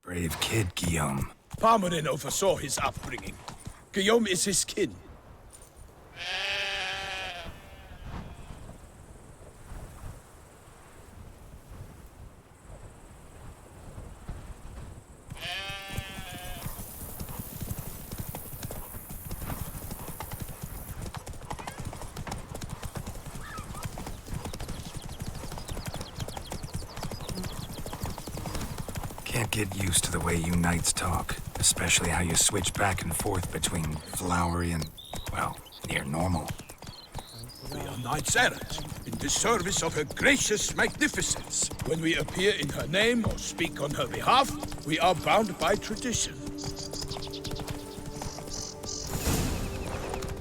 Brave kid, Guillaume. Parmerin oversaw his upbringing. Guillaume is his kin. Can't get used to the way you knights talk, especially how you switch back and forth between flowery and, well, near normal. We are knights errant, in the service of her gracious magnificence. When we appear in her name or speak on her behalf, we are bound by tradition.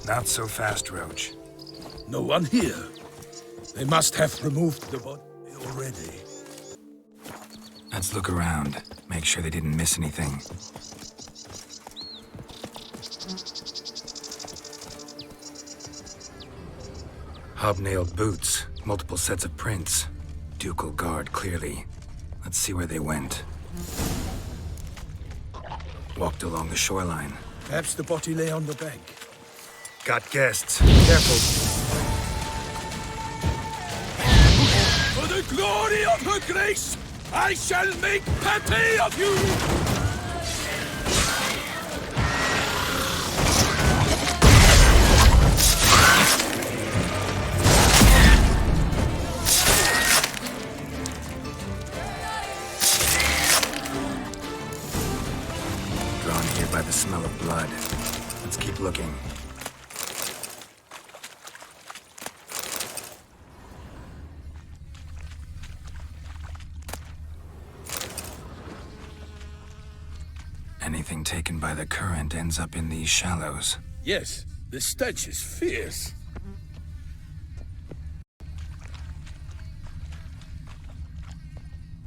Not so fast, Roach. No one here. They must have removed the body already. Let's look around, make sure they didn't miss anything. Hobnailed boots, multiple sets of prints. Ducal guard, clearly. Let's see where they went. Walked along the shoreline. Perhaps the body lay on the bank. Got guests. Careful. For the glory of her grace, I shall make pate of you! Drawn here by the smell of blood. Let's keep looking. Anything taken by the current ends up in these shallows. Yes, the stench is fierce.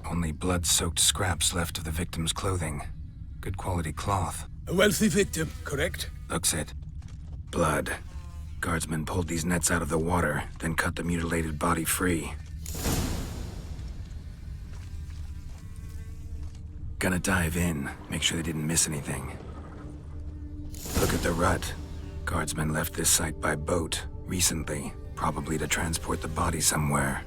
Only blood-soaked scraps left of the victim's clothing. Good quality cloth. A wealthy victim, correct? Looks it. Blood. Guardsmen pulled these nets out of the water, then cut the mutilated body free. Gonna dive in, make sure they didn't miss anything. Look at the rut. Guardsmen left this site by boat, recently, probably to transport the body somewhere.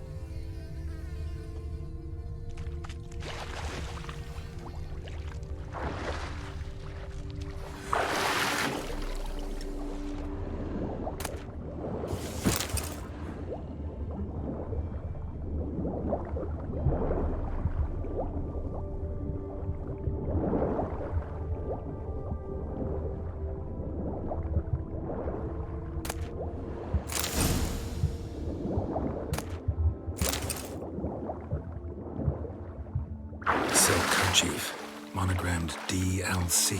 Silk kerchief, monogrammed DLC.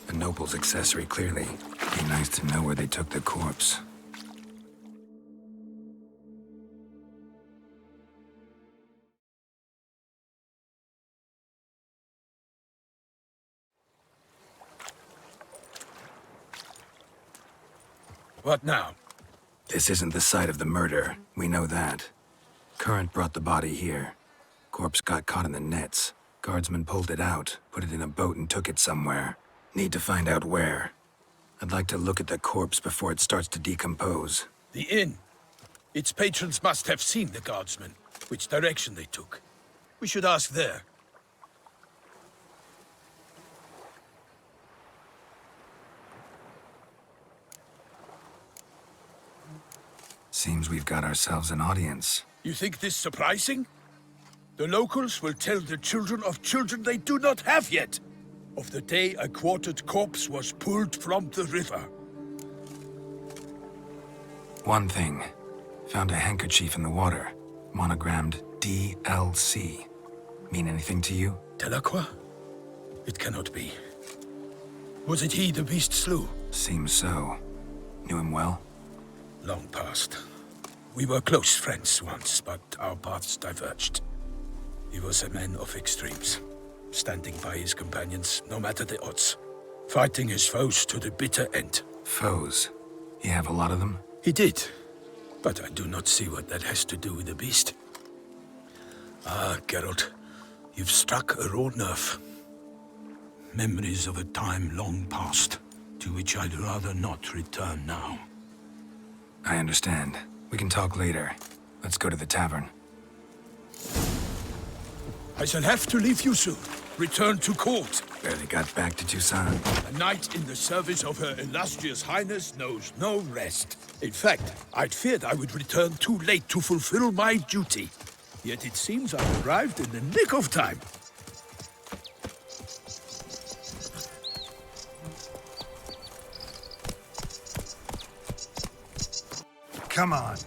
A noble's accessory, clearly. Be nice to know where they took the corpse. What now? This isn't the site of the murder. We know that. Current brought the body here. Corpse got caught in the nets. Guardsmen pulled it out, put it in a boat and took it somewhere. Need to find out where. I'd like to look at the corpse before it starts to decompose. The inn. Its patrons must have seen the guardsmen, which direction they took. We should ask there. Seems we've got ourselves an audience. You think this surprising? The locals will tell the children of children they do not have yet, of the day a quartered corpse was pulled from the river. One thing. Found a handkerchief in the water. Monogrammed DLC. Mean anything to you? Delacroix? It cannot be. Was it he the beast slew? Seems so. Knew him well? Long past. We were close friends once, but our paths diverged. He was a man of extremes, standing by his companions, no matter the odds. Fighting his foes to the bitter end. Foes? You have a lot of them? He did, but I do not see what that has to do with the beast. Ah, Geralt, you've struck a raw nerve. Memories of a time long past, to which I'd rather not return now. I understand. We can talk later. Let's go to the tavern. I shall have to leave you soon. Return to court. Barely got back to Tucson. A knight in the service of Her Illustrious Highness knows no rest. In fact, I'd feared I would return too late to fulfill my duty. Yet it seems I've arrived in the nick of time. Come on.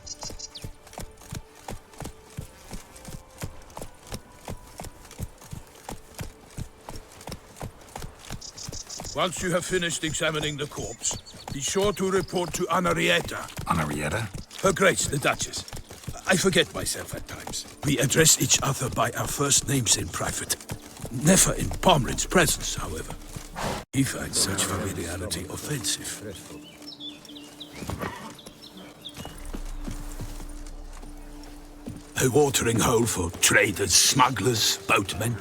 Once you have finished examining the corpse, be sure to report to Anarietta. Anarietta? Her Grace, the Duchess. I forget myself at times. We address each other by our first names in private. Never in Pomrin's presence, however. He finds such familiarity offensive. A watering hole for traders, smugglers, boatmen.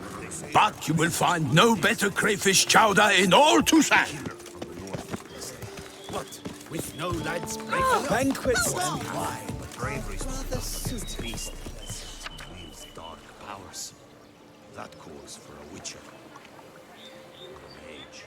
But you will find no better crayfish chowder in all Tucson. What? With no lads Banquets and wine. bravery's rather suit beastless. Wields dark powers. That calls for a witcher. Or a mage.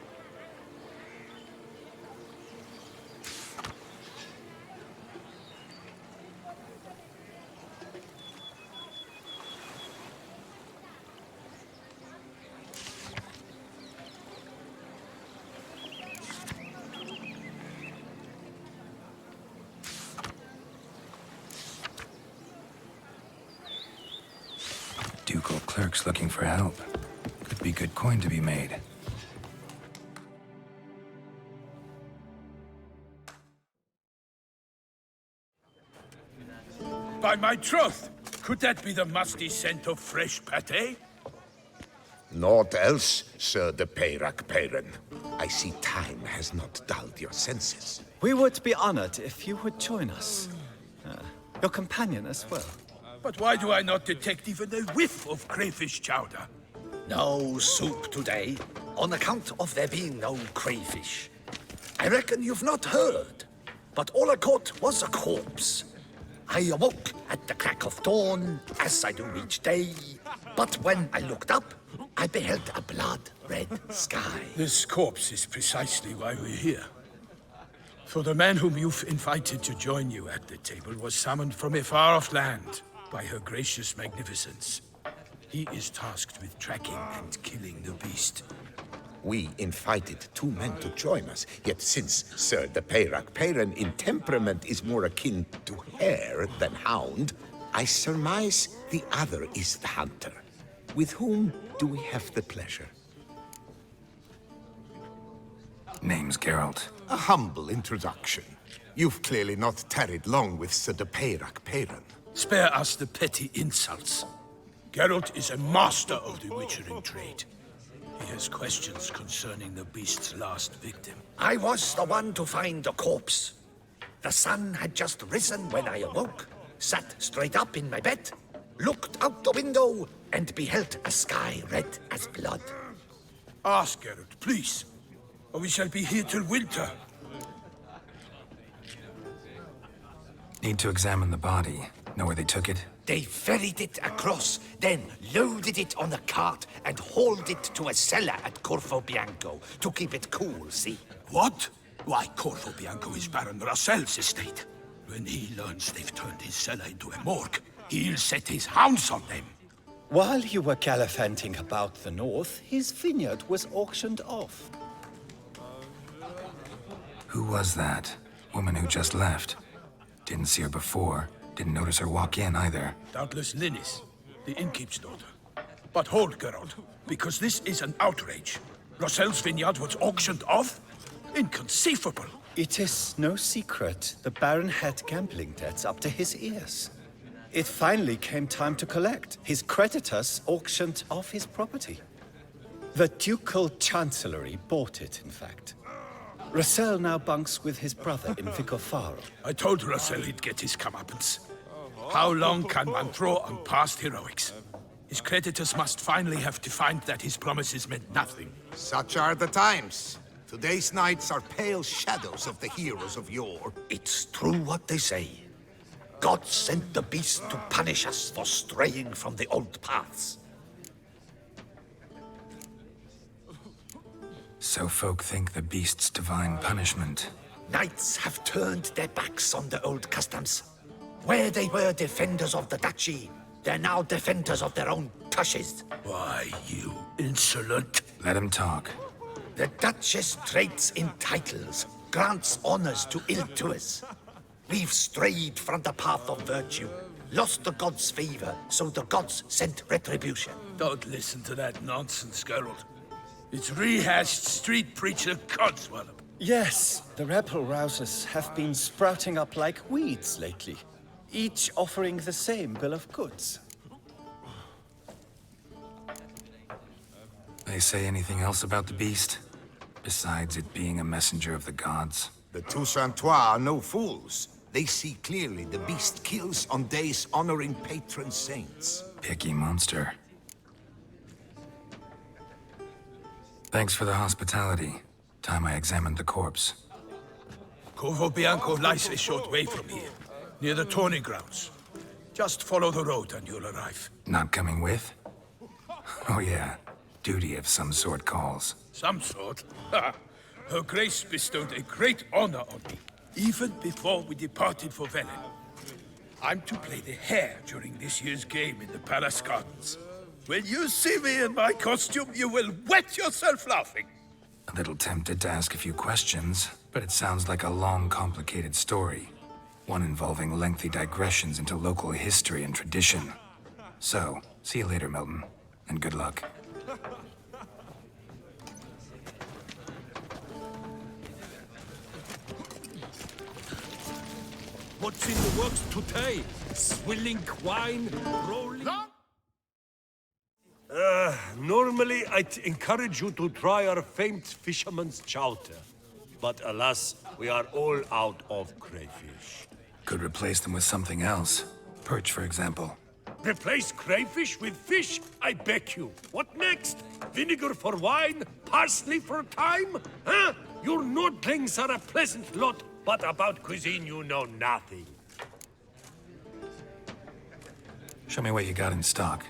Ducal clerks looking for help. Could be good coin to be made. By my troth, could that be the musty scent of fresh pâté? Naught else, Sir de Peyrac Peyran. I see time has not dulled your senses. We would be honored if you would join us. Your companion as well. But why do I not detect even a whiff of crayfish chowder? No soup today, on account of there being no crayfish. I reckon you've not heard, but all I caught was a corpse. I awoke at the crack of dawn, as I do each day, but when I looked up, I beheld a blood-red sky. This corpse is precisely why we're here. For the man whom you've invited to join you at the table was summoned from a far-off land by her gracious magnificence. He is tasked with tracking and killing the beast. We invited two men to join us, yet since Sir de Peyrac Peyran in temperament is more akin to hare than hound, I surmise the other is the hunter. With whom do we have the pleasure? Name's Geralt. A humble introduction. You've clearly not tarried long with Sir de Peyrac Peyran. Spare us the petty insults. Geralt is a master of the witchering trade. He has questions concerning the beast's last victim. I was the one to find the corpse. The sun had just risen when I awoke, sat straight up in my bed, looked out the window, and beheld a sky red as blood. Ask Geralt, please, or we shall be here till winter. Need to examine the body. Know where they took it? They ferried it across, then loaded it on a cart and hauled it to a cellar at Corvo Bianco to keep it cool, see? What? Why, Corvo Bianco is Baron Rossel's estate. When he learns they've turned his cellar into a morgue, he'll set his hounds on them. While you were gallivanting about the north, his vineyard was auctioned off. Who was that? Woman who just left. Didn't see her before. Didn't notice her walk in either. Doubtless Linnis, the innkeep's daughter. But hold, Geralt, because this is an outrage. Rossel's vineyard was auctioned off? Inconceivable. It is no secret the Baron had gambling debts up to his ears. It finally came time to collect. His creditors auctioned off his property. The Ducal Chancellery bought it, in fact. Rossel now bunks with his brother in Vicofaro. I told Rossel he'd get his comeuppance. How long can one throw on past heroics? His creditors must finally have to find that his promises meant nothing. Such are the times. Today's knights are pale shadows of the heroes of yore. It's true what they say. God sent the beast to punish us for straying from the old paths. So folk think the beast's divine punishment. Knights have turned their backs on the old customs. Where they were defenders of the duchy, they're now defenders of their own tushes. Why, you insolent... Let him talk. The Duchess trades in titles, grants honors to ill-doers. We've strayed from the path of virtue, lost the gods' favor, so the gods sent retribution. Don't listen to that nonsense, Geralt. It's rehashed street preacher codswallop. Yes, the rebel rousers have been sprouting up like weeds lately, each offering the same bill of goods. They say anything else about the beast? Besides it being a messenger of the gods? The Toussaintois are no fools. They see clearly the beast kills on days honoring patron saints. Picky monster. Thanks for the hospitality. Time I examined the corpse. Corvo Bianco lies a short way from here, near the tourney grounds. Just follow the road and you'll arrive. Not coming with? Oh yeah, duty of some sort calls. Some sort? Ha! Her Grace bestowed a great honor on me, even before we departed for Velen. I'm to play the hare during this year's game in the Palace Gardens. When you see me in my costume, you will wet yourself laughing. A little tempted to ask a few questions, but it sounds like a long, complicated story. One involving lengthy digressions into local history and tradition. So, see you later, Milton, and good luck. What's in the works today? Swilling wine, rolling... Normally, I'd encourage you to try our famed fisherman's chowder. But alas, we are all out of crayfish. Could replace them with something else. Perch, for example. Replace crayfish with fish? I beg you. What next? Vinegar for wine? Parsley for thyme? Huh? Your Nordlings are a pleasant lot, but about cuisine you know nothing. Show me what you got in stock.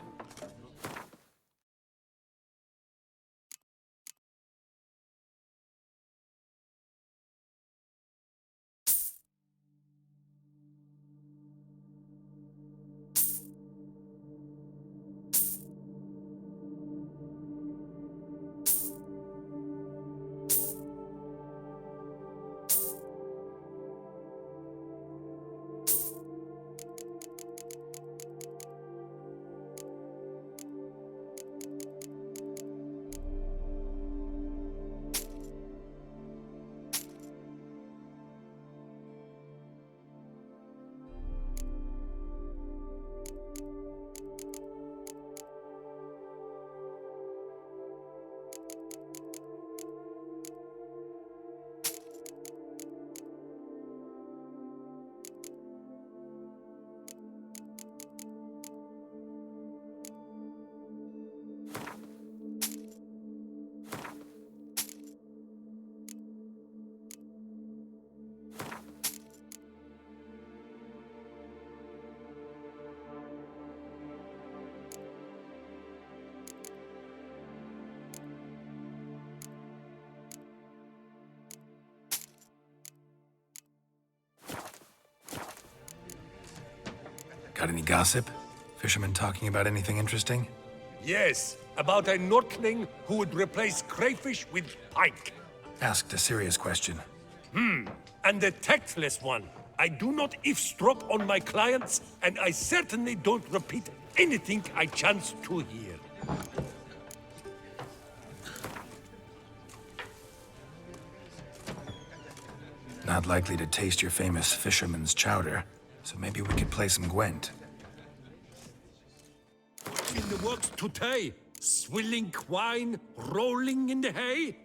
Got any gossip? Fishermen talking about anything interesting? Yes, about a Nordling who would replace crayfish with pike. Asked a serious question. And a tactless one. I do not eavesdrop on my clients, and I certainly don't repeat anything I chance to hear. Not likely to taste your famous fisherman's chowder, so maybe we could play some Gwent. What's in the works today? Swilling wine, rolling in the hay?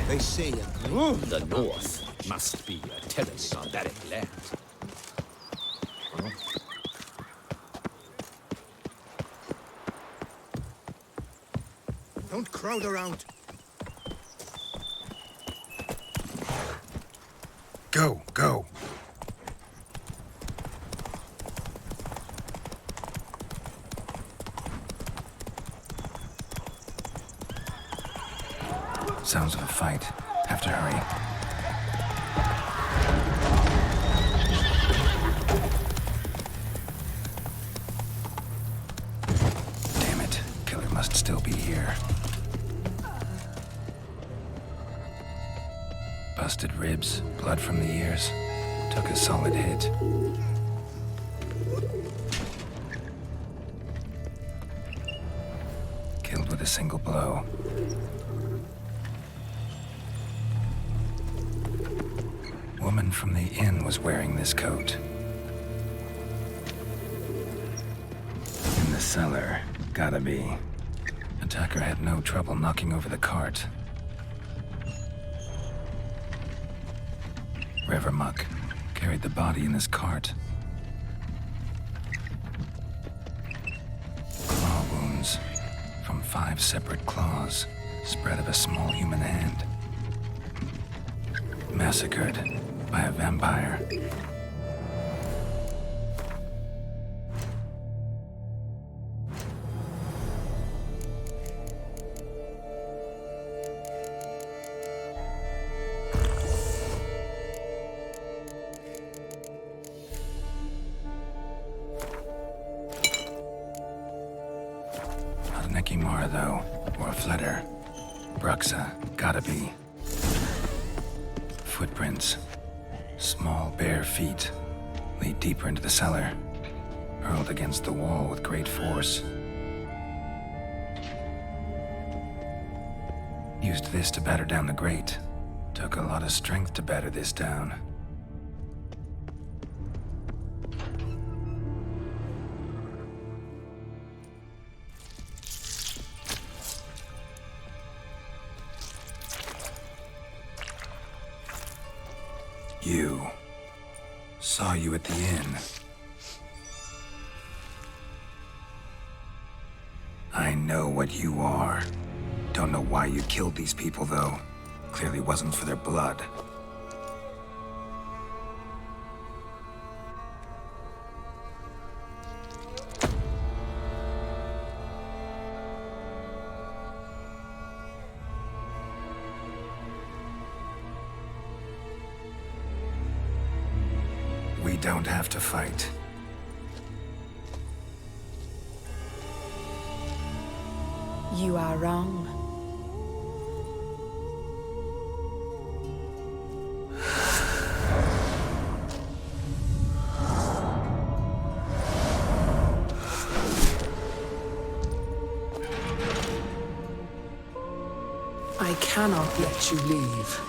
They say the North must be a terrace barbaric land. Don't crowd around. Go, go. Sounds of a fight. Have to hurry. Damn it. Killer must still be here. Busted ribs, blood from the ears. Took a solid hit. Killed with a single blow. Woman from the inn was wearing this coat. In the cellar, gotta be. Attacker had no trouble knocking over the cart. River muck carried the body in his cart. Claw wounds from 5 separate claws, spread of a small human hand. Massacred by a vampire. Not an Ekimara, though, or a Fletter. Bruxa, gotta be. Footprints. Small, bare feet lead deeper into the cellar, hurled against the wall with great force. Used this to batter down the grate. Took a lot of strength to batter this down. You. Saw you at the inn. I know what you are. Don't know why you killed these people, though. Clearly wasn't for their blood. We don't have to fight. You are wrong. I cannot let you leave.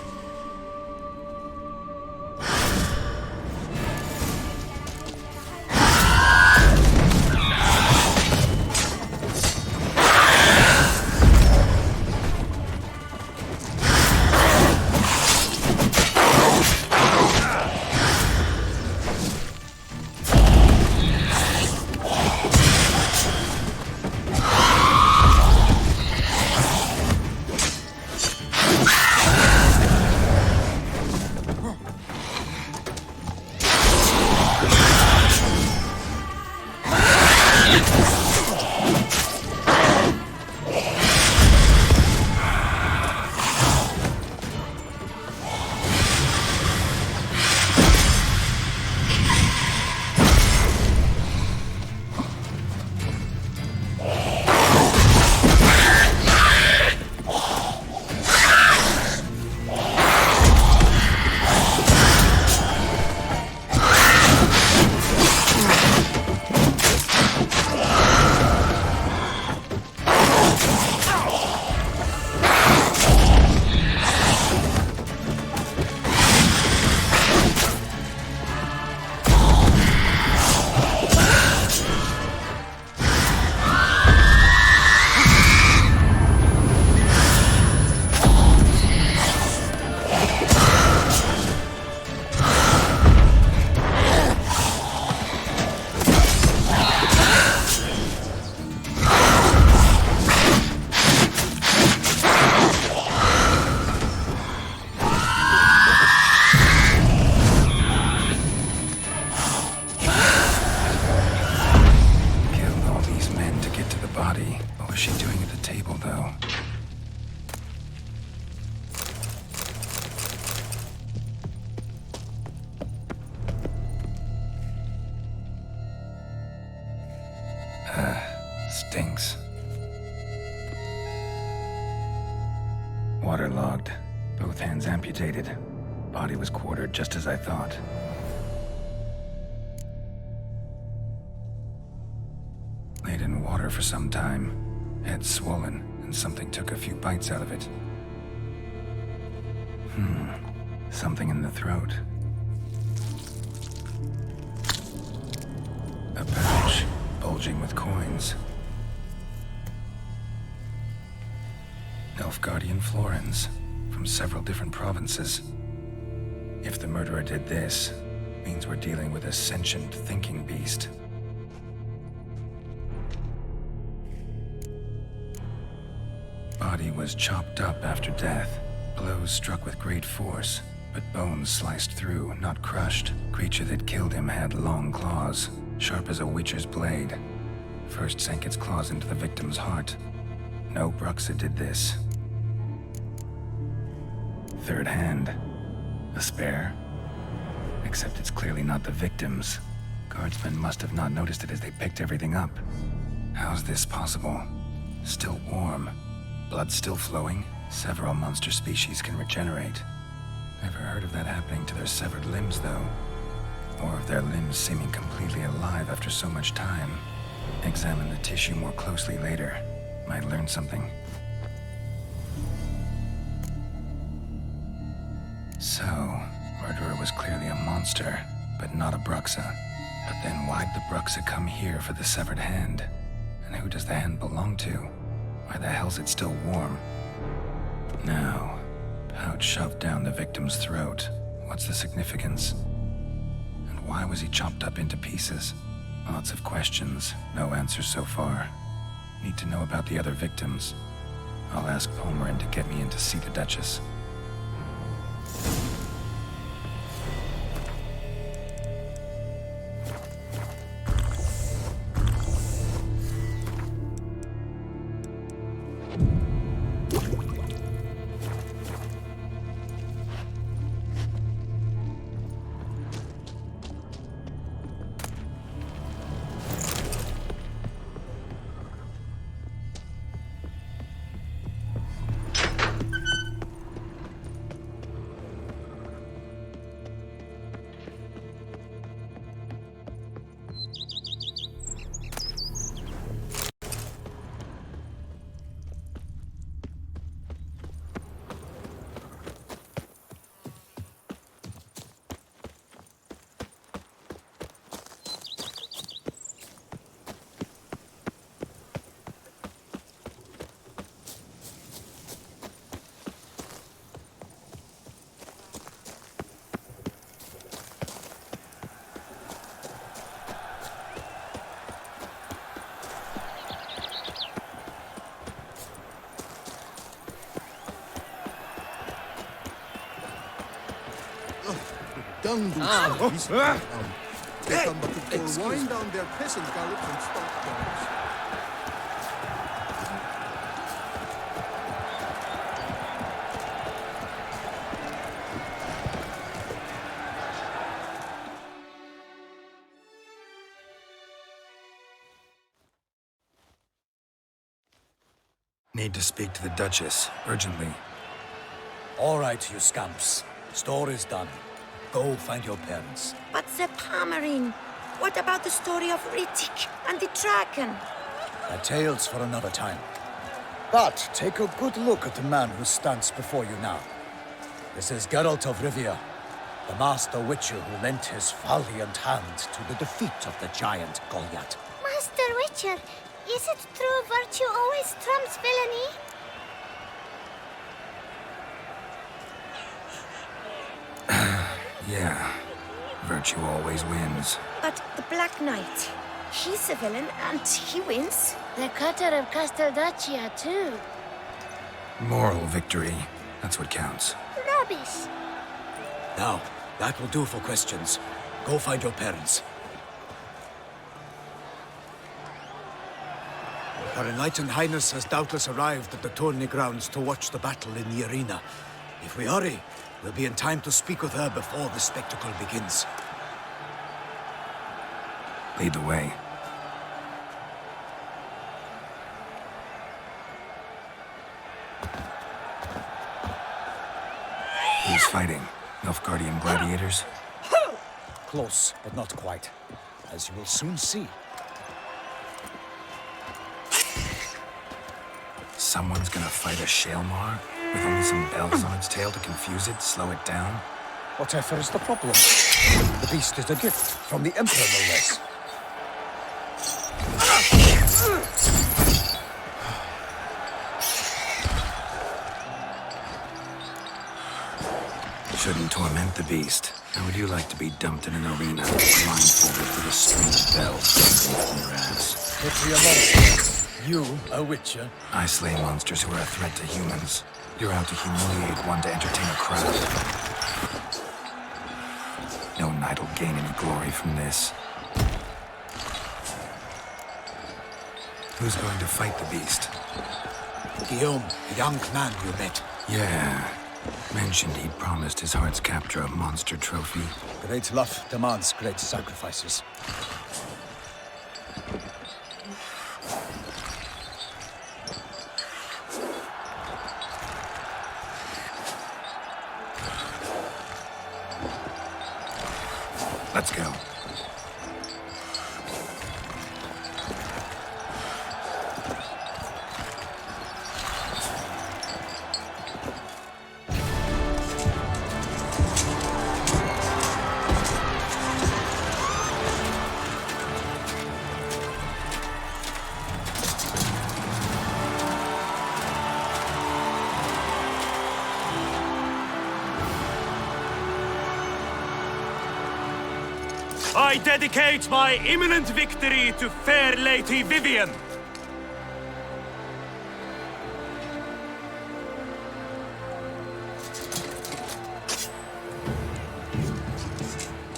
Waterlogged. Both hands amputated. Body was quartered just as I thought. Laid in water for some time. Head swollen, and something took a few bites out of it. Something in the throat. A pouch, bulging with coins. Nilfgaardian florins, from several different provinces. If the murderer did this, means we're dealing with a sentient thinking beast. Body was chopped up after death. Blows struck with great force, but bones sliced through, not crushed. Creature that killed him had long claws, sharp as a witcher's blade. First sank its claws into the victim's heart. No Bruxa did this. Third hand. A spare? Except it's clearly not the victim's. Guardsmen must have not noticed it as they picked everything up. How's this possible? Still warm. Blood still flowing? Several monster species can regenerate. Never heard of that happening to their severed limbs, though. Or of their limbs seeming completely alive after so much time. Examine the tissue more closely later. Might learn something. So, murderer was clearly a monster, but not a Bruxa. But then why'd the Bruxa come here for the severed hand? And who does the hand belong to? Why the hell's it still warm? Now, pouch shoved down the victim's throat. What's the significance? And why was he chopped up into pieces? Lots of questions, no answers so far. Need to know about the other victims. I'll ask Palmerin to get me in to see the Duchess. They come but to pour wine down their peasant gallops and stock dogs. Need to speak to the Duchess, urgently. All right, you scamps. Store is done. Go find your parents. But Sir Palmerin, what about the story of Rittik and the dragon? A tale's for another time. But take a good look at the man who stands before you now. This is Geralt of Rivia, the master witcher who lent his valiant hand to the defeat of the giant Goliath. Master Witcher, is it true virtue always trumps villainy? Yeah, virtue always wins. But the Black Knight, he's a villain and he wins. The cutter of Casteldacia, too. Moral victory, that's what counts. Rubbish. Now, that will do for questions. Go find your parents. Her Enlightened Highness has doubtless arrived at the tourney grounds to watch the battle in the arena. If we hurry, we'll be in time to speak with her before the spectacle begins. Lead the way. fighting? Nilfgaardian gladiators? Close, but not quite. As you will soon see. Someone's gonna fight a Shaelmar? With only some bells on its tail to confuse it, slow it down? Whatever is the problem? The beast is a gift from the Emperor, no less. Shouldn't torment the beast. How would you like to be dumped in an arena, blindfolded with a string of bells dangling from your ass? Put your monster. You, a witcher? I slay monsters who are a threat to humans. You're out to humiliate one to entertain a crowd. No knight will gain any glory from this. Who's going to fight the beast? Guillaume, the young man you met. Yeah. Mentioned he'd promised his heart's capture a monster trophy. Great love demands great sacrifices. Let's go. I dedicate my imminent victory to fair Lady Vivian.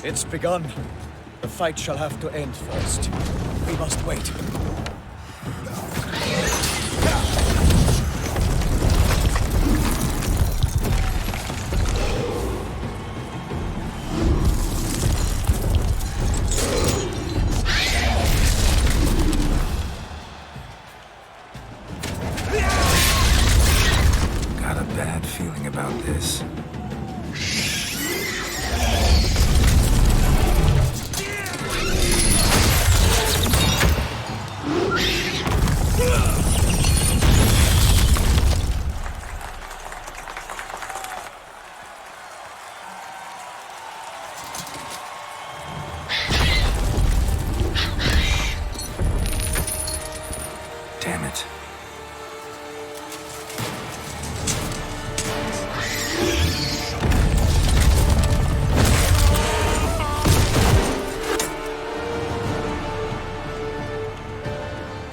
It's begun. The fight shall have to end first. We must wait. Got a bad feeling about this. Damn it.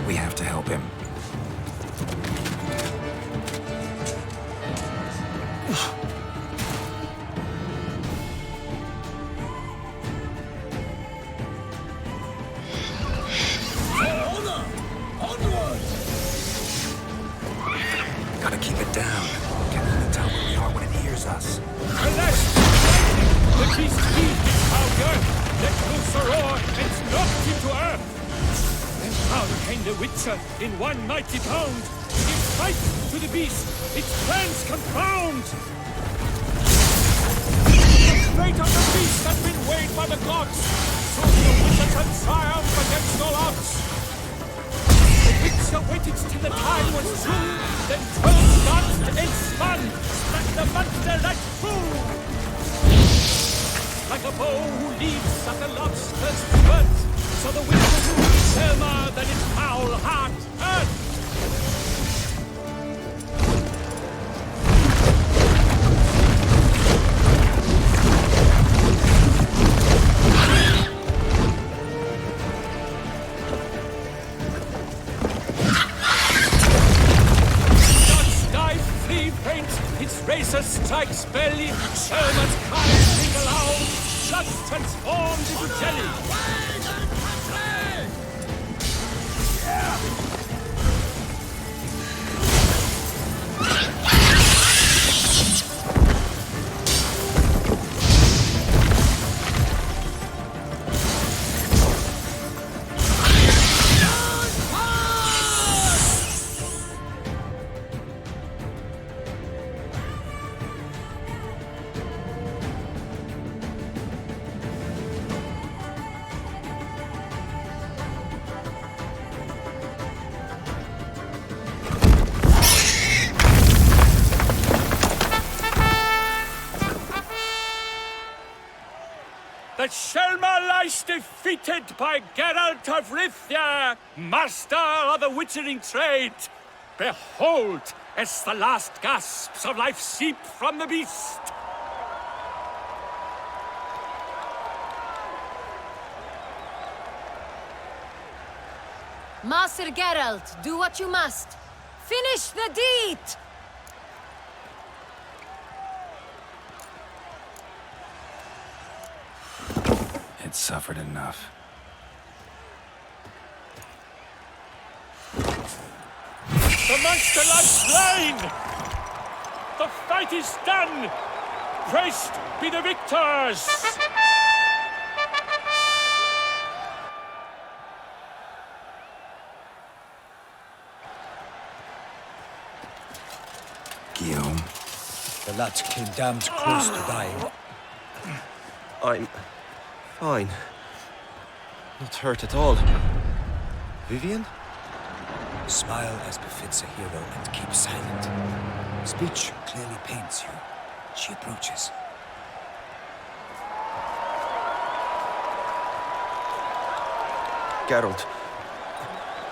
We have to help him. Gotta keep it down. Can't even tell where we are when it hears us. Alas! The beast's teeth is powder. Let loose a roar and knocked him to earth. And down came the Witcher in one mighty bound. Gives fight to the beast, its plans confound. The fate of the beast has been weighed by the gods. So the Witcher can triumph against all odds. The Witcher waited till the time was true, then turned, danced, and spun, struck the monster like fool. Like a bow who leaps at the lobster's foot, so the Witcher grew firmer than its foul heart hurt. Its razor strikes belly, Sherman's cries ring aloud, blood transformed into jelly. Shelmar lies defeated by Geralt of Rithia, master of the witchering trade. Behold, as the last gasps of life seep from the beast. Master Geralt, do what you must. Finish the deed! It suffered enough. The monster lies slain! The fight is done! Praised be the victors! Guillaume, The lad came damned close to dying. I'm fine. Not hurt at all. Vivian? Smile as befits a hero and keep silent. Speech clearly pains you. She approaches. Geralt.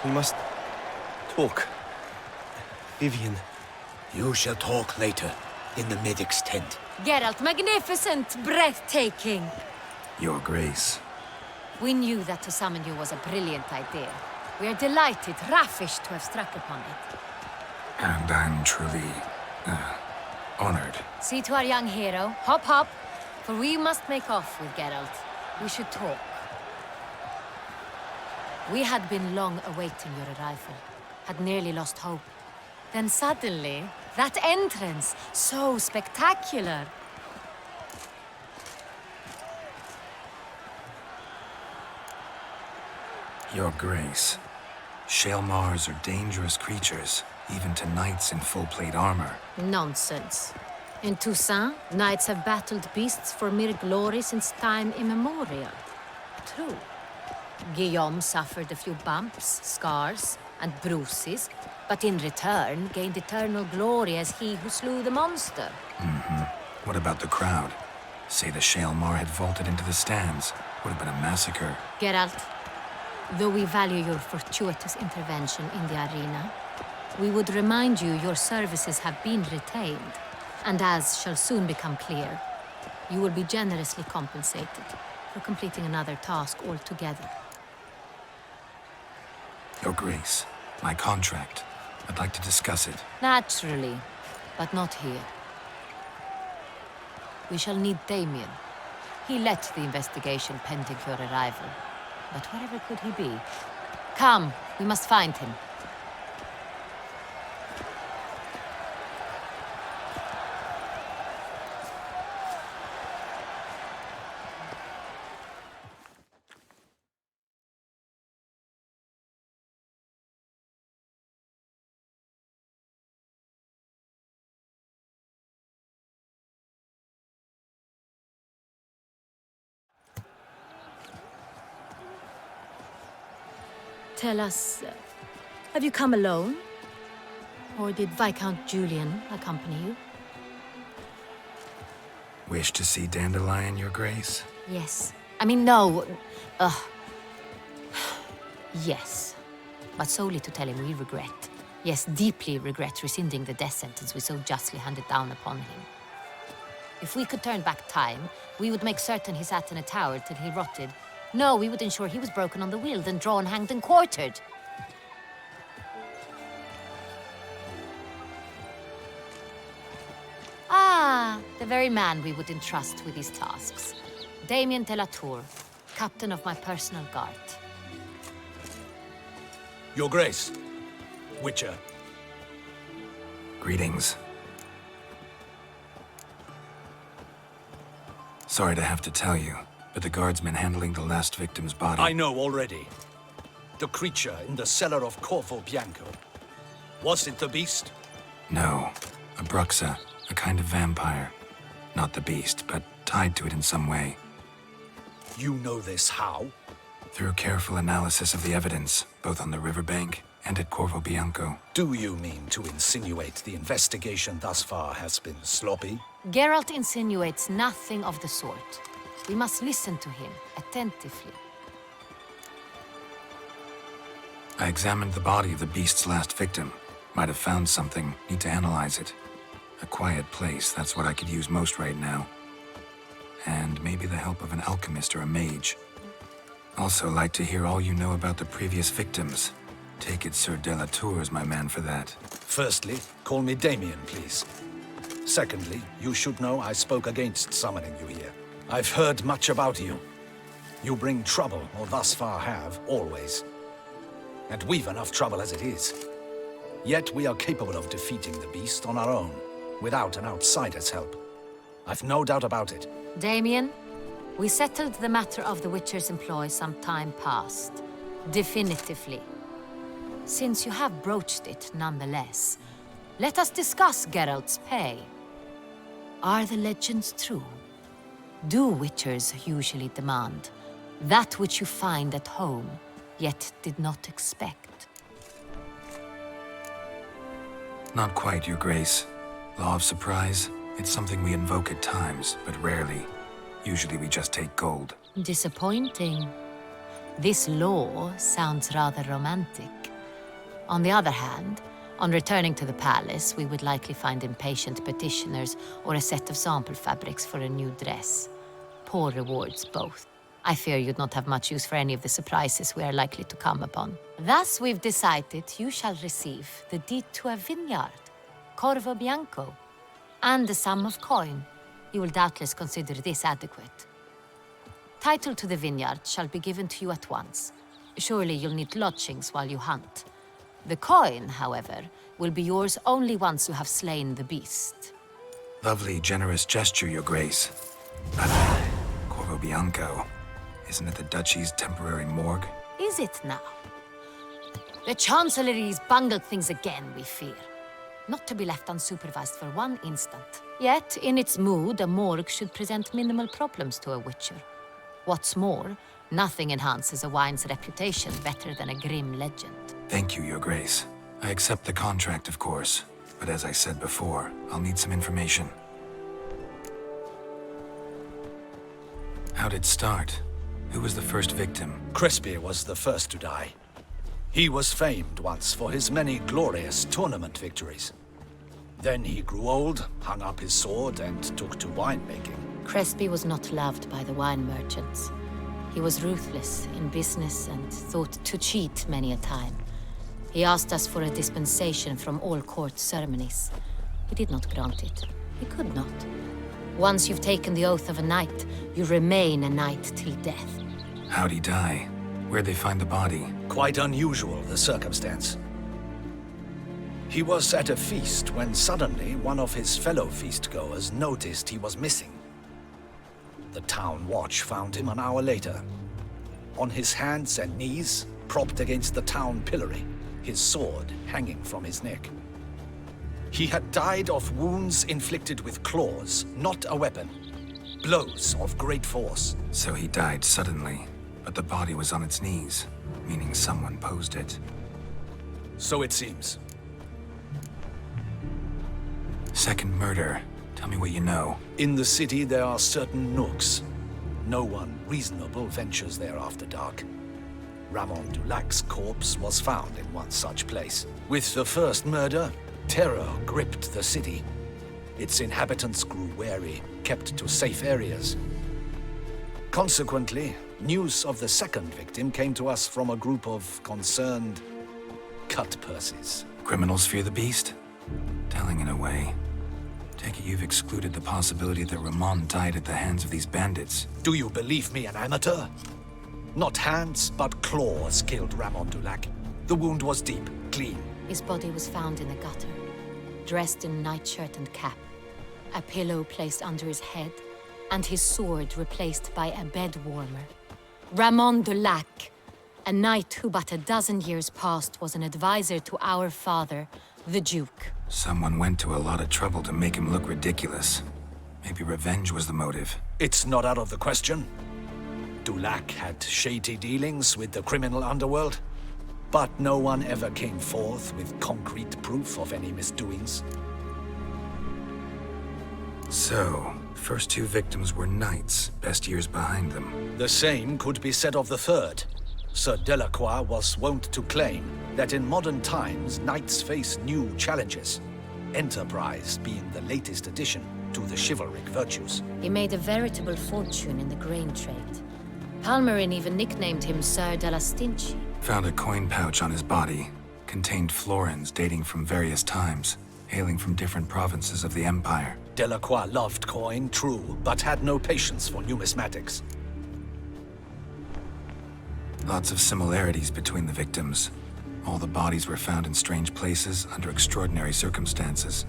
We must talk. Vivian. You shall talk later, in the medic's tent. Geralt, magnificent, breathtaking. Your Grace. We knew that to summon you was a brilliant idea. We are delighted, ravished to have struck upon it. And I'm truly, honored. See to our young hero. Hop, hop. For we must make off with Geralt. We should talk. We had been long awaiting your arrival. Had nearly lost hope. Then suddenly, that entrance, so spectacular. Your Grace. Shaelmars are dangerous creatures, even to knights in full-plate armor. Nonsense. In Toussaint, knights have battled beasts for mere glory since time immemorial. True. Guillaume suffered a few bumps, scars, and bruises, but in return gained eternal glory as he who slew the monster. What about the crowd? Say the Shaelmar had vaulted into the stands. Would have been a massacre. Geralt, though we value your fortuitous intervention in the arena, we would remind you your services have been retained, and as shall soon become clear, you will be generously compensated for completing another task altogether. Your Grace, my contract. I'd like to discuss it. Naturally, but not here. We shall need Damien. He led the investigation pending your arrival. But wherever could he be? Come, we must find him. Tell us, have you come alone? Or did Viscount Julian accompany you? Wish to see Dandelion, Your Grace? Yes. I mean, no. Yes. But solely to tell him we regret. Yes, deeply regret rescinding the death sentence we so justly handed down upon him. If we could turn back time, we would make certain he sat in a tower till he rotted. No, we would ensure he was broken on the wheel, then drawn, hanged, and quartered. Ah, the very man we would entrust with these tasks. Damien de la Tour, captain of my personal guard. Your Grace, Witcher. Greetings. Sorry to have to tell you, but the guardsman handling the last victim's body... I know already. The creature in the cellar of Corvo Bianco. Was it the beast? No. A Bruxa, a kind of vampire. Not the beast, but tied to it in some way. You know this how? Through careful analysis of the evidence, both on the riverbank and at Corvo Bianco. Do you mean to insinuate the investigation thus far has been sloppy? Geralt insinuates nothing of the sort. We must listen to him attentively. I examined the body of the beast's last victim. Might have found something. Need to analyze it. A quiet place, that's what I could use most right now. And maybe the help of an alchemist or a mage. Also like to hear all you know about the previous victims. Take it Sir Delatour is my man for that. Firstly, call me Damien, please. Secondly, you should know I spoke against summoning you here. I've heard much about you. You bring trouble, or thus far have, always. And we've enough trouble as it is. Yet we are capable of defeating the beast on our own, without an outsider's help. I've no doubt about it. Damien, we settled the matter of the Witcher's employ some time past. Definitively. Since you have broached it nonetheless, let us discuss Geralt's pay. Are the legends true? Do Witchers usually demand that which you find at home, yet did not expect? Not quite, Your Grace. Law of surprise, it's something we invoke at times, but rarely. Usually we just take gold. Disappointing. This law sounds rather romantic. On the other hand, on returning to the palace, we would likely find impatient petitioners or a set of sample fabrics for a new dress. Poor rewards, both. I fear you'd not have much use for any of the surprises we are likely to come upon. Thus, we've decided you shall receive the deed to a vineyard, Corvo Bianco, and a sum of coin. You will doubtless consider this adequate. Title to the vineyard shall be given to you at once. Surely you'll need lodgings while you hunt. The coin, however, will be yours only once you have slain the beast. Lovely, generous gesture, Your Grace. But Corvo Bianco, isn't it the Duchy's temporary morgue? Is it now? The Chancellery's bungled things again, we fear. Not to be left unsupervised for one instant. Yet, in its mood, a morgue should present minimal problems to a Witcher. What's more, nothing enhances a wine's reputation better than a grim legend. Thank you, Your Grace. I accept the contract, of course. But as I said before, I'll need some information. How'd it start? Who was the first victim? Crespi was the first to die. He was famed once for his many glorious tournament victories. Then he grew old, hung up his sword, and took to winemaking. Crespi was not loved by the wine merchants. He was ruthless in business and thought to cheat many a time. He asked us for a dispensation from all court ceremonies. He did not grant it. He could not. Once you've taken the oath of a knight, you remain a knight till death. How'd he die? Where'd they find the body? Quite unusual, the circumstance. He was at a feast when suddenly one of his fellow feastgoers noticed he was missing. The town watch found him an hour later. On his hands and knees, propped against the town pillory, his sword hanging from his neck. He had died of wounds inflicted with claws, not a weapon. Blows of great force. So he died suddenly, but the body was on its knees, meaning someone posed it. So it seems. Second murder. Tell me what you know. In the city there are certain nooks. No one reasonable ventures there after dark. Ramon Dulac's corpse was found in one such place. With the first murder, terror gripped the city. Its inhabitants grew wary, kept to safe areas. Consequently, news of the second victim came to us from a group of concerned cut-purses. Criminals fear the beast? Telling in a way. Take it you've excluded the possibility that Ramon died at the hands of these bandits. Do you believe me an amateur? Not hands, but claws killed Ramon Dulac. The wound was deep, clean. His body was found in a gutter, dressed in nightshirt and cap, a pillow placed under his head, and his sword replaced by a bed warmer. Ramon Dulac, a knight who but a dozen years past was an advisor to our father, the Duke. Someone went to a lot of trouble to make him look ridiculous. Maybe revenge was the motive. It's not out of the question. Dulac had shady dealings with the criminal underworld, but no one ever came forth with concrete proof of any misdoings. So, First two victims were knights, best years behind them. The same could be said of the third. Sir Delacroix was wont to claim that in modern times, knights face new challenges, enterprise being the latest addition to the chivalric virtues. He made a veritable fortune in the grain trade. Palmerin even nicknamed him Sir de la Stinchi. Found a coin pouch on his body. Contained florins dating from various times, hailing from different provinces of the Empire. Delacroix loved coin, true, but had no patience for numismatics. Lots of similarities between the victims. All the bodies were found in strange places under extraordinary circumstances.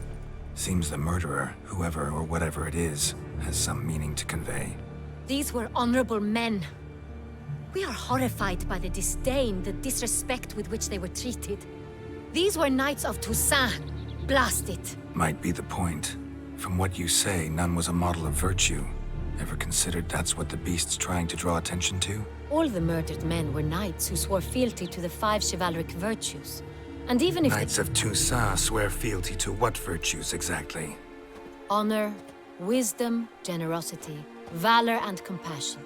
Seems the murderer, whoever or whatever it is, has some meaning to convey. These were honorable men. We are horrified by the disdain, the disrespect with which they were treated. These were knights of Toussaint. Blast it. Might be the point. From what you say, none was a model of virtue. Ever considered that's what the beast's trying to draw attention to? All the murdered men were knights who swore fealty to the 5 chivalric virtues. And even if Knights of Toussaint swear fealty to what virtues exactly? honor, wisdom, generosity, valor, and compassion.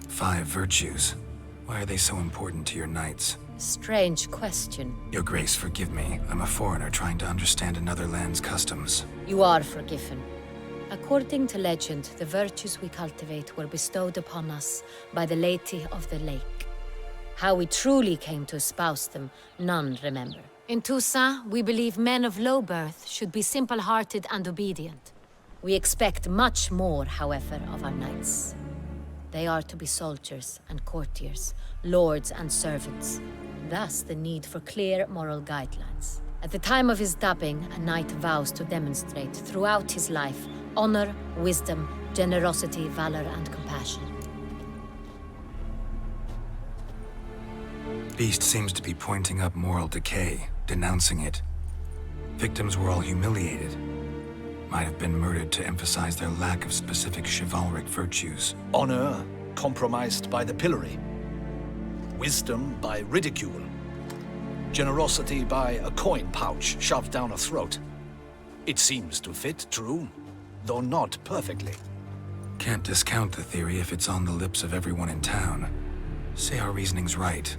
Five virtues. Why are they so important to your knights? Strange question. Your Grace, forgive me. I'm a foreigner trying to understand another land's customs. You are forgiven. According to legend, the virtues we cultivate were bestowed upon us by the Lady of the Lake. How we truly came to espouse them, none remember. In Toussaint, we believe men of low birth should be simple-hearted and obedient. We expect much more, however, of our knights. They are to be soldiers and courtiers, lords and servants. Thus, the need for clear moral guidelines. At the time of his dubbing, a knight vows to demonstrate throughout his life honor, wisdom, generosity, valor, and compassion. Beast seems to be pointing up moral decay, denouncing it. Victims were all humiliated. Might have been murdered to emphasize their lack of specific chivalric virtues. Honor compromised by the pillory. Wisdom by ridicule. Generosity by a coin pouch shoved down a throat. It seems to fit, true, though not perfectly. Can't discount the theory if it's on the lips of everyone in town. Say our reasoning's right.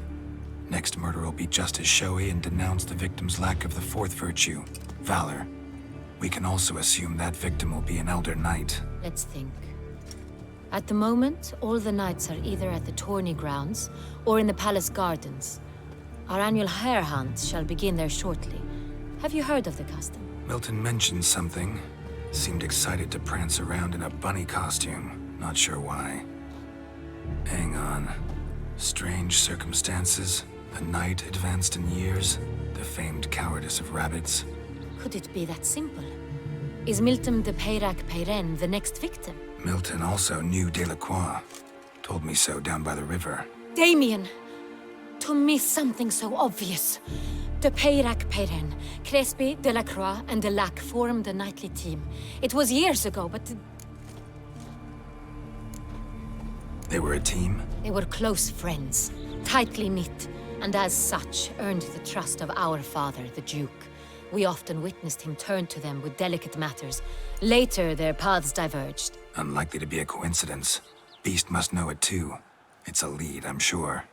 Next murder will be just as showy and denounce the victim's lack of the fourth virtue, valor. We can also assume that victim will be an elder knight. Let's think. At the moment, all the knights are either at the tourney grounds or in the palace gardens. Our annual hare hunt shall begin there shortly. Have you heard of the custom? Milton mentioned something. Seemed excited to prance around in a bunny costume. Not sure why. Hang on. Strange circumstances. A knight advanced in years. The famed cowardice of rabbits. Could it be that simple? Is Milton de Peyrac-Peyren the next victim? Milton also knew Delacroix. Told me so down by the river. Damien! To miss something so obvious. De Peyrac-Peyren, Crespi, Delacroix, and Delac formed a knightly team. It was years ago, but... They were a team? They were close friends, tightly knit, and as such earned the trust of our father, the Duke. We often witnessed him turn to them with delicate matters. Later, their paths diverged. Unlikely to be a coincidence. Beast must know it too. It's a lead, I'm sure.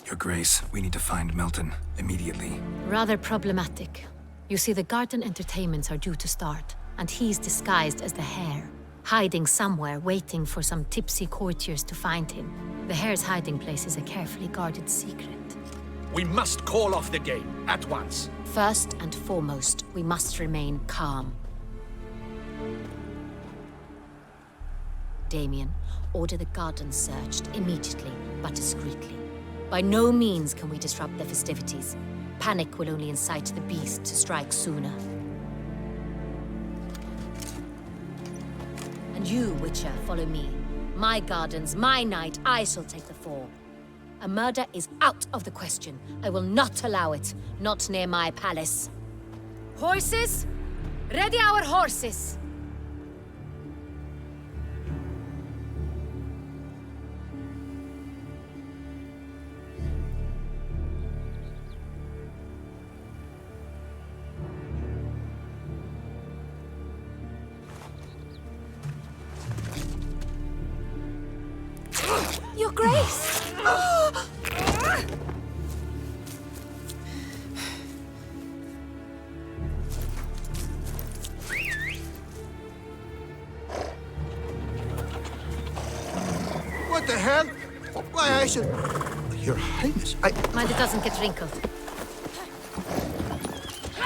Your Grace, we need to find Milton, immediately. Rather problematic. You see, the garden entertainments are due to start, and he's disguised as the hare, hiding somewhere, waiting for some tipsy courtiers to find him. The hare's hiding place is a carefully guarded secret. We must call off the game, at once. First and foremost, we must remain calm. Damien, order the garden searched immediately, but discreetly. By no means can we disrupt the festivities. Panic will only incite the beast to strike sooner. And you, Witcher, follow me. My gardens, my night, I shall take the fall. A murder is out of the question. I will not allow it. Not near my palace. Horses? Ready our horses! Your Grace! What the hell? Why, I should... Your Highness, I... Mind it doesn't get wrinkled.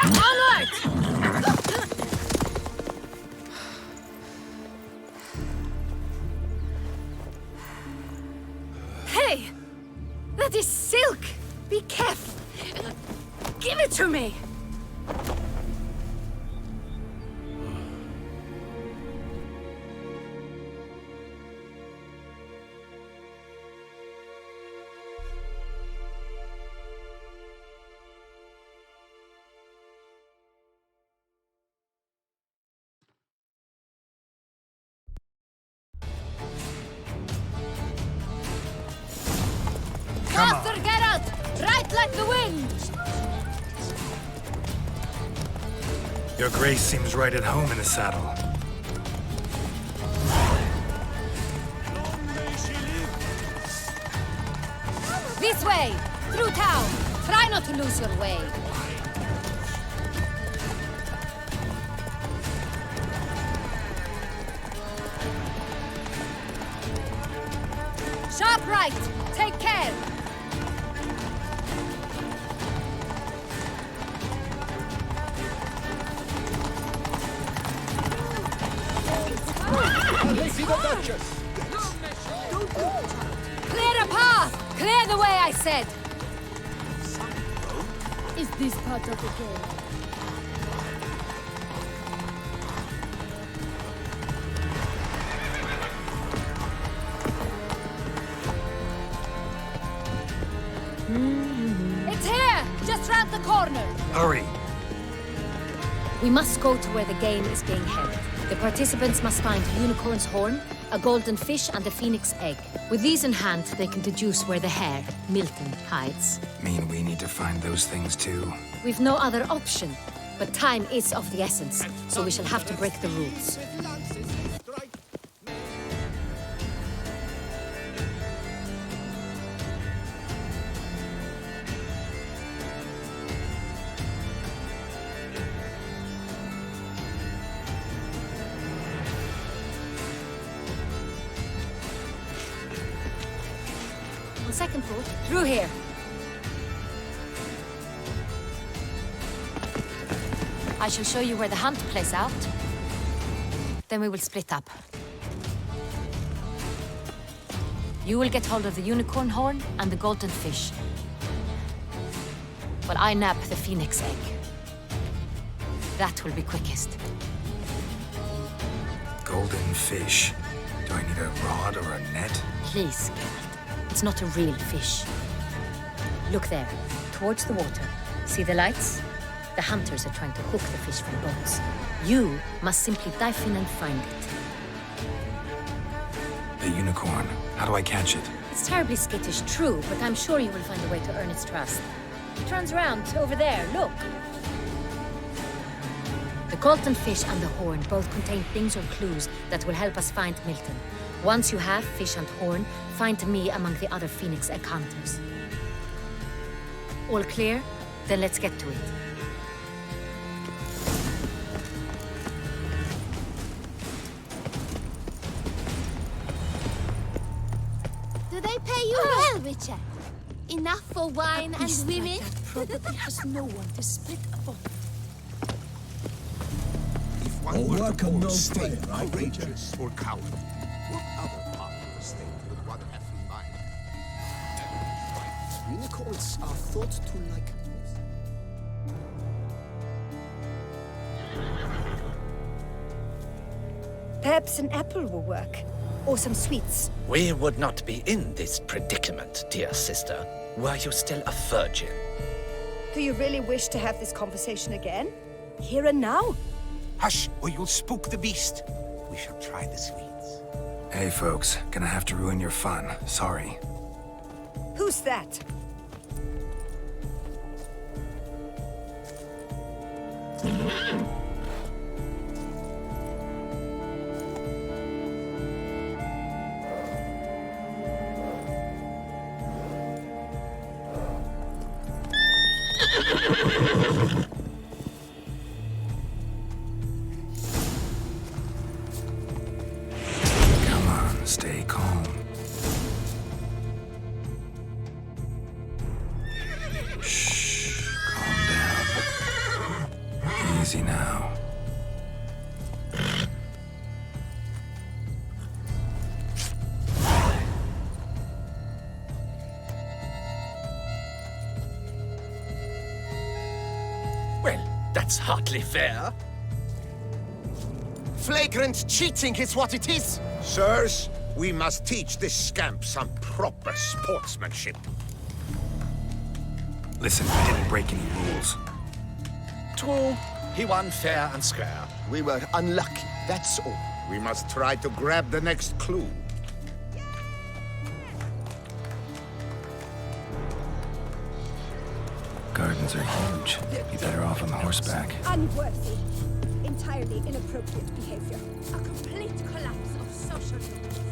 Onward! Hey! That is silk! Be careful! Give it to me! Faster, Geralt! Right like the wind! Your Grace seems right at home in the saddle. This way! Through town! Try not to lose your way. Sharp right! Take care! I see the Duchess! Clear a path! Clear the way, I said! Is this part of the game? It's here! Just round the corner! Hurry! We must go to where the game is being held. The participants must find a unicorn's horn, a golden fish, and a phoenix egg. With these in hand, they can deduce where the hare, Milton, hides. Mean we need to find those things too? We've no other option, but time is of the essence, so we shall have to break the rules. On second thought, through here. I shall show you where the hunt plays out. Then we will split up. You will get hold of the unicorn horn and the golden fish. While I nab the phoenix egg. That will be quickest. Golden fish. Do I need a rod or a net? Please, Geralt. It's not a real fish. Look there, towards the water. See the lights? The hunters are trying to hook the fish from boats. You must simply dive in and find it. The unicorn. How do I catch it? It's terribly skittish, true, but I'm sure you will find a way to earn its trust. It turns around, over there, look. The golden fish and the horn both contain things or clues that will help us find Milton. Once you have fish and horn, find me among the other phoenix egg hunters. All clear? Then let's get to it. Do they pay you well, Richard? Enough for wine and women? Probably has no one to split upon. If one were to call state outrageous or coward, what other part of the state would one have in mind? Unicorns are thought to like... Perhaps an apple will work. Or some sweets. We would not be in this predicament, dear sister, were you still a virgin. Do you really wish to have this conversation again? Here and now? Hush, or you'll spook the beast. We shall try the sweets. Hey folks, gonna have to ruin your fun. Sorry. Who's that? Come on, stay calm. Shh, calm down. Easy now. Well, that's hardly fair. Flagrant cheating is what it is. Sirs, we must teach this scamp some proper sportsmanship. Listen, we didn't break any rules. True, he won fair and square. We were unlucky, that's all. We must try to grab the next clue. Gardens are huge. Be better off on horseback. Unworthy. Entirely inappropriate behavior. A complete collapse of social norms.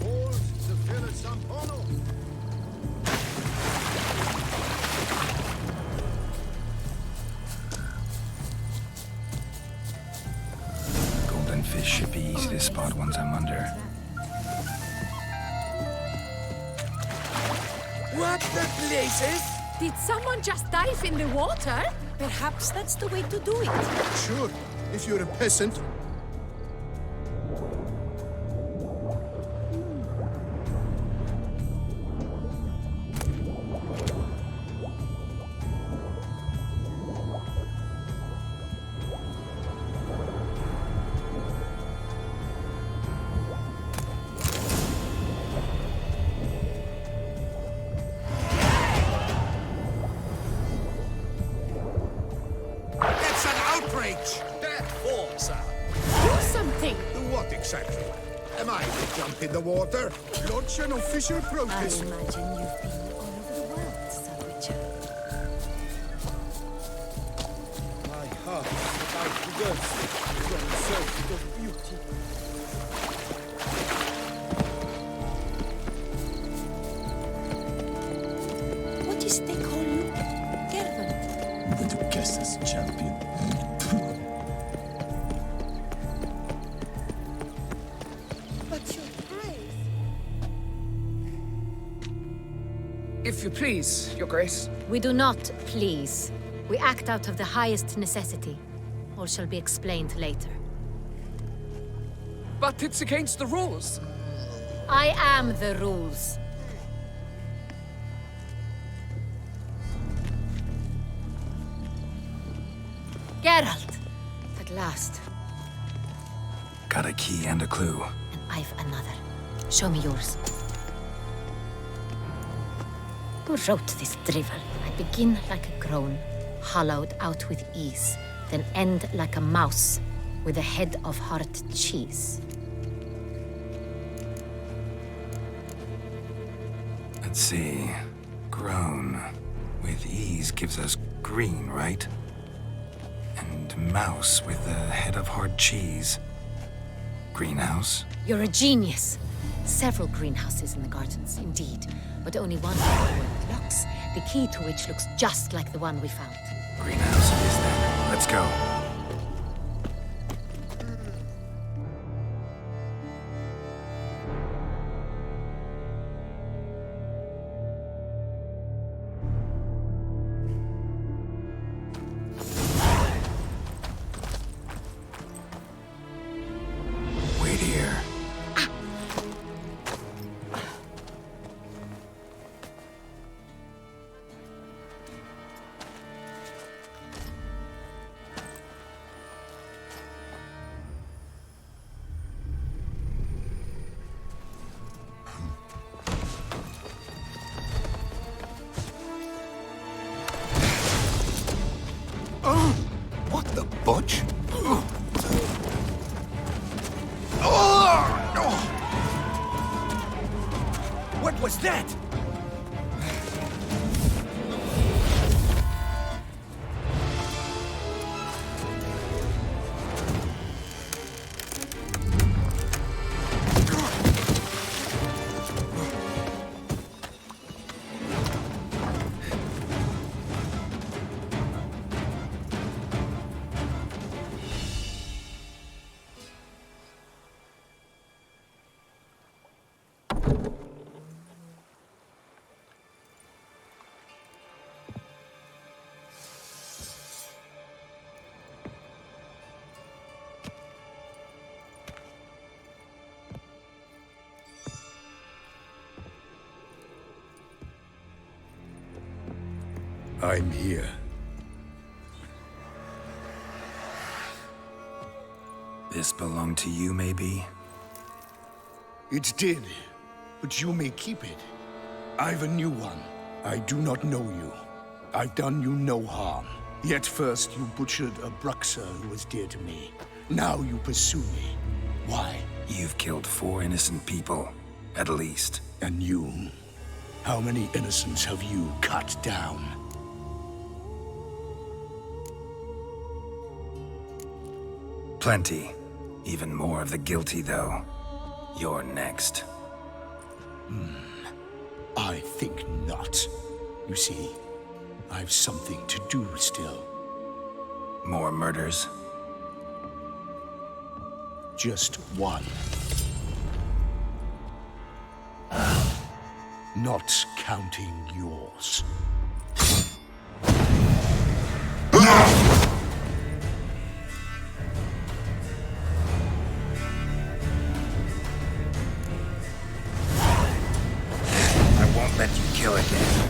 Hold the Villa Sampono. Golden fish should be easy to spot once I'm under. What the blazes? Did someone just dive in the water? Perhaps that's the way to do it. Sure, if you're a peasant. It's an outrage! Bad form, sir. Do something. Do what exactly? Am I to jump in the water? Lodge an official I protest. imagine you've been all over the world, Sir Witcher. My heart outbursts from thirst of beauty. What is they call you? Gervant. The Duchess's champion. But your praise. If you please, Your Grace. We do not please. We act out of the highest necessity. All shall be explained later. But it's against the rules. I am the rules. Geralt! At last. Got a key and a clue. And I've another. Show me yours. Who wrote this drivel? I begin like a groan, hollowed out with ease, then end like a mouse with a head of hard cheese. Let's see. Grown. With ease gives us green, right? And mouse with the head of hard cheese. Greenhouse? You're a genius. Several greenhouses in the gardens, indeed, but only one with locks, the key to which looks just like the one we found. Greenhouse it is then. Let's go. Wait here. What the butch? What was that? I'm here. This belonged to you, maybe? It did, but you may keep it. I've a new one. I do not know you. I've done you no harm. Yet first you butchered a Bruxer who was dear to me. Now you pursue me. Why? You've killed 4 innocent people, at least. And you? How many innocents have you cut down? Plenty. Even more of the guilty, though. You're next. I think not. You see, I've something to do still. More murders? Just one. Not counting yours. I won't let you kill again.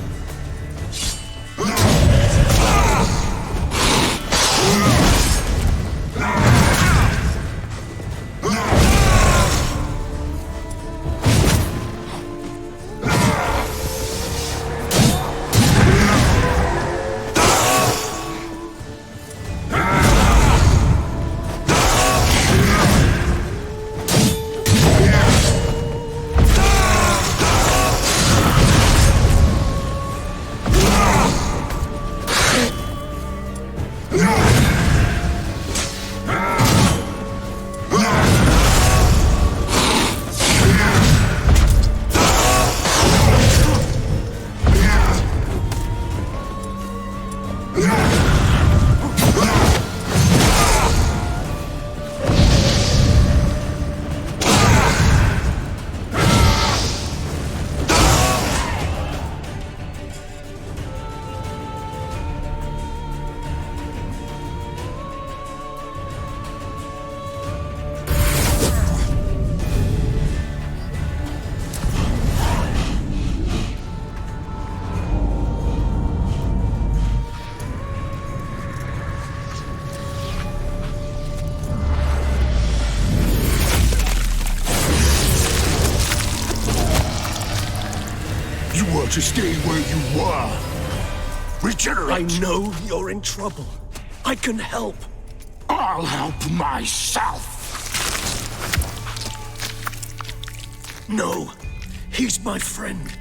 To stay where you were. Regenerate. I know you're in trouble. I can help. I'll help myself. No, he's my friend.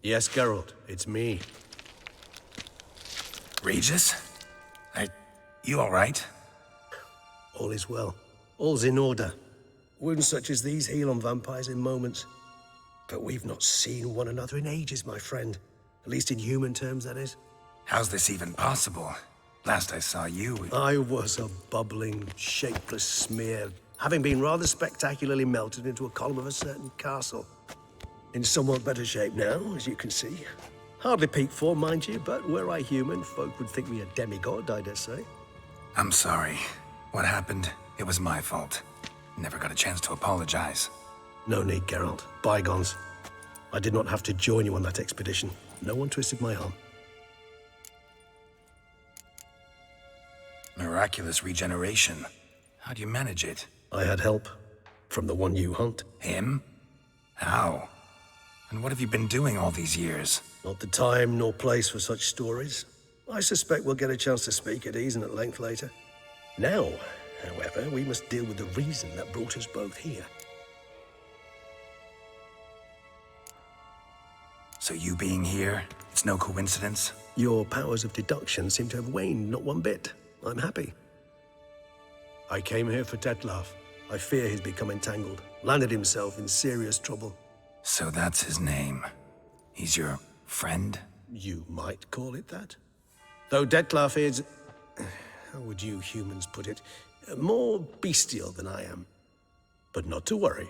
Yes, Geralt, it's me. Regis? You all right? All is well. All's in order. Wounds such as these heal on vampires in moments. But we've not seen one another in ages, my friend. At least in human terms, that is. How's this even possible? Last I saw you... I was a bubbling, shapeless smear, having been rather spectacularly melted into a column of a certain castle. In somewhat better shape now, as you can see. Hardly peak form, mind you, but were I human, folk would think me a demigod, I dare say. I'm sorry. What happened, it was my fault. Never got a chance to apologize. No need, Geralt. Bygones. I did not have to join you on that expedition. No one twisted my arm. Miraculous regeneration. How do you manage it? I had help. From the one you hunt. Him? How? And what have you been doing all these years? Not the time nor place for such stories. I suspect we'll get a chance to speak at ease and at length later. Now, however, we must deal with the reason that brought us both here. So you being here, it's no coincidence? Your powers of deduction seem to have waned not one bit. I'm happy. I came here for Dettlaff. I fear he's become entangled, landed himself in serious trouble. So that's his name. He's your friend? You might call it that. Though Dettlaff is, how would you humans put it, more bestial than I am. But not to worry.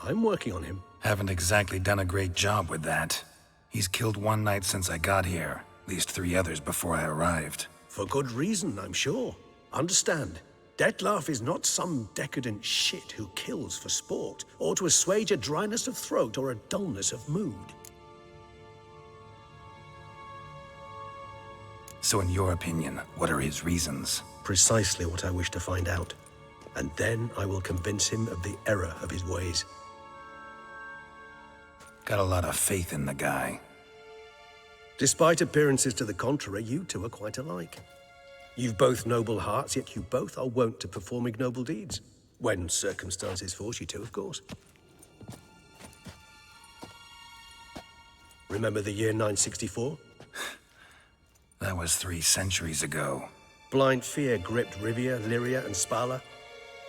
I'm working on him. Haven't exactly done a great job with that. He's killed one knight since I got here, at least 3 others before I arrived. For good reason, I'm sure. Understand, Dettlaff is not some decadent shit who kills for sport, or to assuage a dryness of throat or a dullness of mood. So in your opinion, what are his reasons? Precisely what I wish to find out. And then I will convince him of the error of his ways. Got a lot of faith in the guy. Despite appearances to the contrary, you two are quite alike. You've both noble hearts, yet you both are wont to perform ignoble deeds. When circumstances force you to, of course. Remember the year 964? That was 3 centuries ago. Blind fear gripped Rivia, Lyria, and Spala.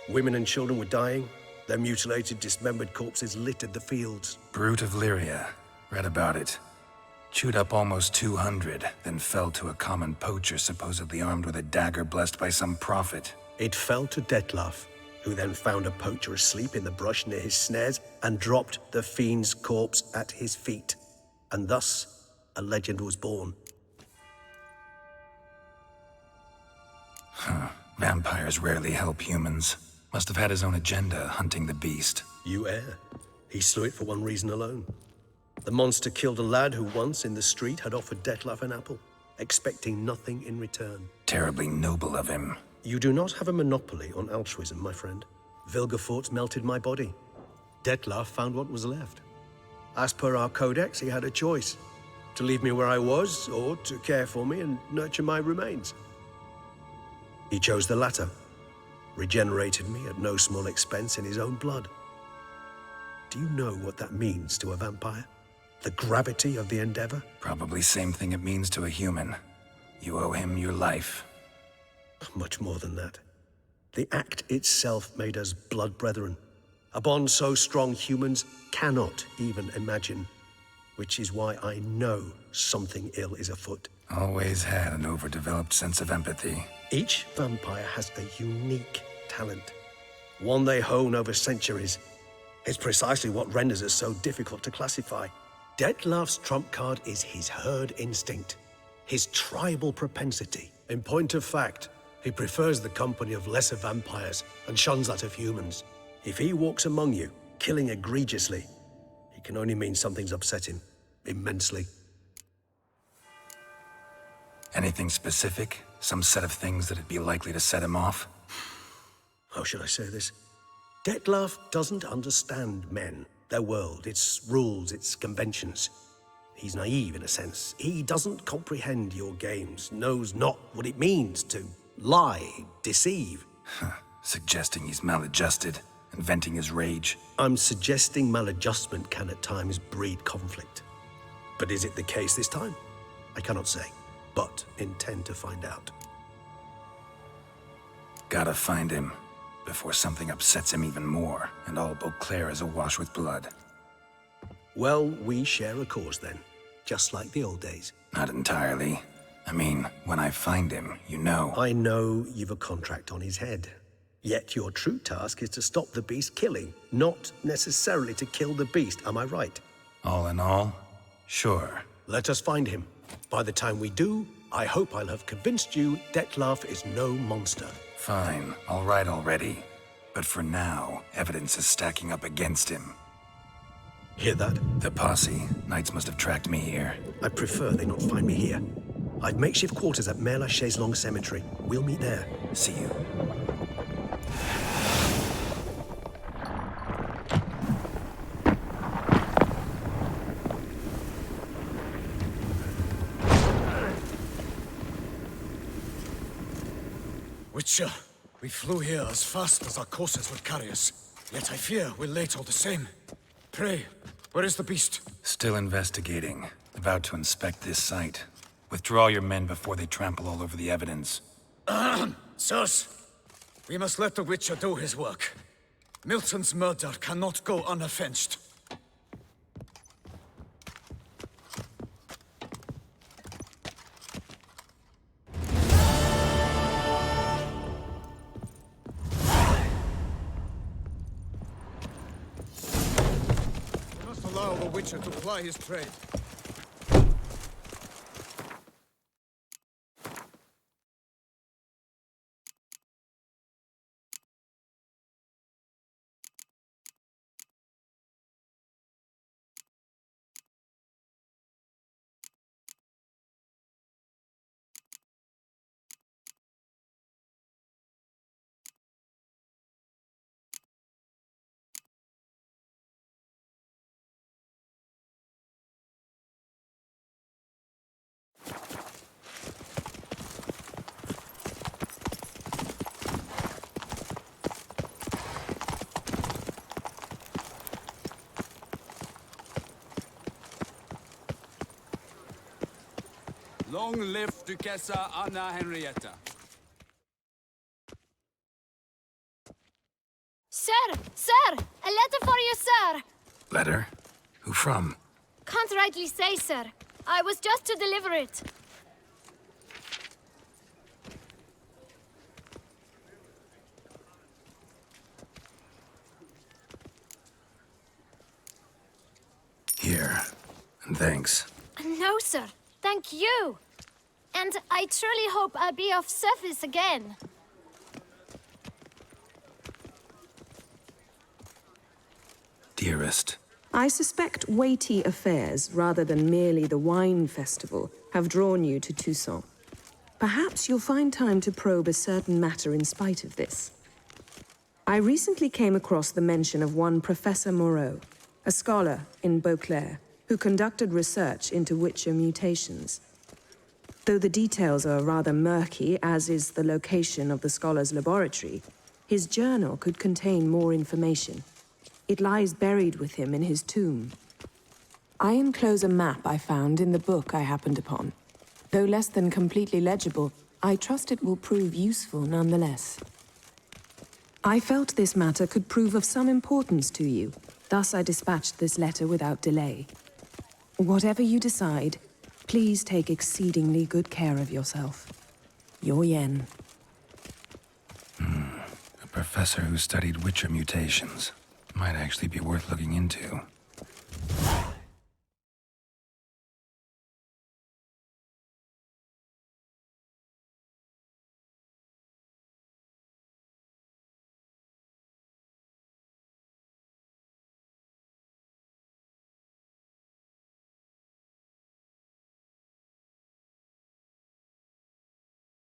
Women and children were dying. Their mutilated, dismembered corpses littered the fields. Brute of Lyria. Read about it. Chewed up almost 200, then fell to a common poacher supposedly armed with a dagger blessed by some prophet. It fell to Dettlaff, who then found a poacher asleep in the brush near his snares and dropped the fiend's corpse at his feet. And thus, a legend was born. Vampires rarely help humans. Must have had his own agenda, hunting the beast. You err. He slew it for one reason alone. The monster killed a lad who once, in the street, had offered Dettlaff an apple, expecting nothing in return. Terribly noble of him. You do not have a monopoly on altruism, my friend. Vilgefortz melted my body. Dettlaff found what was left. As per our codex, he had a choice. To leave me where I was, or to care for me and nurture my remains. He chose the latter. Regenerated me at no small expense in his own blood. Do you know what that means to a vampire? The gravity of the endeavor? Probably same thing it means to a human. You owe him your life. Much more than that. The act itself made us blood brethren. A bond so strong humans cannot even imagine. Which is why I know something ill is afoot. Always had an overdeveloped sense of empathy. Each vampire has a unique talent. One they hone over centuries. It's precisely what renders it so difficult to classify. Dettlaff's trump card is his herd instinct. His tribal propensity. In point of fact, he prefers the company of lesser vampires and shuns that of humans. If he walks among you, killing egregiously, it can only mean something's upset him. Immensely. Anything specific? Some set of things that'd be likely to set him off? How should I say this? Dettlaff doesn't understand men, their world, its rules, its conventions. He's naive in a sense. He doesn't comprehend your games, knows not what it means to lie, deceive. Suggesting he's maladjusted and venting his rage. I'm suggesting maladjustment can at times breed conflict. But is it the case this time? I cannot say, but intend to find out. Gotta find him before something upsets him even more and all Beauclair is awash with blood. Well, we share a cause then, just like the old days. Not entirely. I mean, when I find him, you know. I know you've a contract on his head. Yet your true task is to stop the beast killing, not necessarily to kill the beast, am I right? All in all, sure. Let us find him. By the time we do, I hope I'll have convinced you Dettlaff is no monster. Fine, all right already. But for now, evidence is stacking up against him. Hear that? The posse. Knights must have tracked me here. I prefer they not find me here. I've makeshift quarters at Mère Lachaise Long Cemetery. We'll meet there. See you. Witcher, we flew here as fast as our courses would carry us. Yet I fear we're late all the same. Pray, where is the beast? Still investigating. About to inspect this site. Withdraw your men before they trample all over the evidence. Sirs, we must let the Witcher do his work. Milton's murder cannot go unavenged. We must allow the Witcher to ply his trade. Long live Duchessa Anna Henrietta. Sir! Sir! A letter for you, sir! Letter? Who from? Can't rightly say, sir. I was just to deliver it. Here. And thanks. No, sir. Thank you. And I truly hope I'll be of service again. Dearest. I suspect weighty affairs, rather than merely the wine festival, have drawn you to Toussaint. Perhaps you'll find time to probe a certain matter in spite of this. I recently came across the mention of one Professor Moreau, a scholar in Beauclair, who conducted research into Witcher mutations. Though the details are rather murky, as is the location of the scholar's laboratory, his journal could contain more information. It lies buried with him in his tomb. I enclose a map I found in the book I happened upon. Though less than completely legible, I trust it will prove useful nonetheless. I felt this matter could prove of some importance to you, thus I dispatched this letter without delay. Whatever you decide, please take exceedingly good care of yourself. Your Yen. A professor who studied Witcher mutations. Might actually be worth looking into.